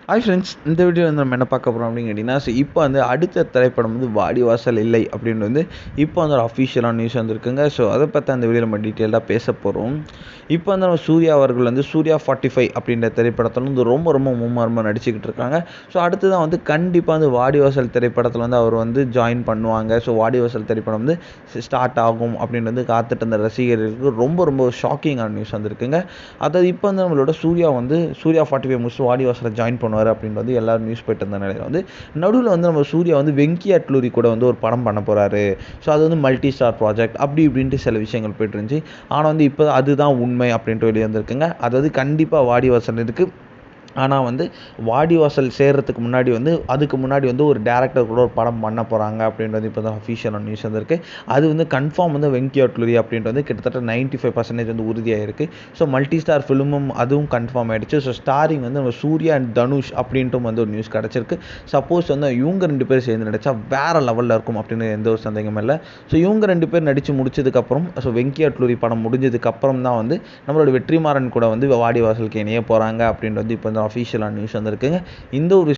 Hi friends, இந்த video வந்து நம்ம என்ன பார்க்க போகிறோம் அப்படின்னு கேட்டிங்கன்னா, இப்போ வந்து அடுத்த திரைப்படம் வந்து வாடிவாசல் இல்லை அப்படின்னு வந்து இப்போ வந்து ஒரு அஃபிஷியலான நியூஸ் வந்திருக்குங்க. ஸோ அதை பற்றி அந்த வீடியோ நம்ம டீட்டெயிலாக பேச போகிறோம். இப்போ வந்து நம்ம சூர்யா அவர்கள் வந்து சூர்யா 45 அப்படின்ற திரைப்படத்தில் வந்து ரொம்ப ரொம்ப மும்மரமாக நடிச்சுக்கிட்டு இருக்காங்க. ஸோ அடுத்ததான் வந்து கண்டிப்பாக வந்து வாடிவாசல் திரைப்படத்தில் வந்து அவர் வந்து ஜாயின் பண்ணுவாங்க. ஸோ வாடிவாசல் திரைப்படம் வந்து ஸ்டார்ட் ஆகும் அப்படின்னு வந்து காத்துட்டு இருந்த ரசிகர்களுக்கு ரொம்ப ரொம்ப ஷாக்கிங்கான நியூஸ் வந்திருக்குங்க. அதாவது இப்போ வந்து நம்மளோட சூர்யா 45 முடிச்சு வாடிவாசலை ஜாயின் பண்ணுவார் அப்படின்னு வந்து எல்லாரும் நியூஸ் போயிட்டு இருந்த நிலையில் வந்து நடுவில் வந்து நம்ம சூர்யா வந்து வெங்கி அட்லூரி கூட வந்து ஒரு படம் பண்ண போகிறாரு. ஸோ அது வந்து மல்டி ஸ்டார் ப்ராஜெக்ட் அப்படி இப்படின்ட்டு சில விஷயங்கள் போயிட்டு இருந்துச்சு. ஆனால் வந்து இப்போ அதுதான் உண்மை அப்படின்ட்டு வெளியே வந்திருக்குங்க. அதாவது கண்டிப்பாக வாடிவாசல் இருக்குது. ஆனால் வந்து வாடிவாசல் சேர்றதுக்கு முன்னாடி வந்து அதுக்கு முன்னாடி வந்து ஒரு டேரக்டர் கூட ஒரு படம் பண்ண போகிறாங்க அப்படின்றது இப்போ தான் அஃபிஷியலான நியூஸ் வந்திருக்கு. அது வந்து கன்ஃபார்ம் வந்து வெங்கி அட்லூரி அப்படின்ட்டு வந்து கிட்டத்தட்ட 95% வந்து உறுதியாயிருக்கு. ஸோ மல்டி ஸ்டார் ஃபிலிமும் அதுவும் கன்ஃபார்ம் ஆகிடுச்சு. ஸோ ஸ்டாரிங் வந்து நம்ம சூர்யா அண்ட் தனுஷ் அப்படின்ட்டும் வந்து ஒரு நியூஸ் கிடச்சிருக்கு. சப்போஸ் வந்து இவங்க 2 பேர் சேர்ந்து நடித்தா வேறு லெவலில் இருக்கும் அப்படின்னு எந்த ஒரு சந்தேகமும் இல்லை. ஸோ இவங்க 2 பேர் நடித்து முடிச்சதுக்கப்புறம் வெங்கி அட்லூரி படம் முடிஞ்சதுக்கப்புறம் தான் வந்து நம்மளோட வெற்றிமாறன் கூட வந்து வாடிவாசலுக்கு இணைய போகிறாங்க அப்படின்றது இப்போ வந்து அஃபிஷியலான நியூஸ் வந்திருக்குங்க. இந்த ஒரு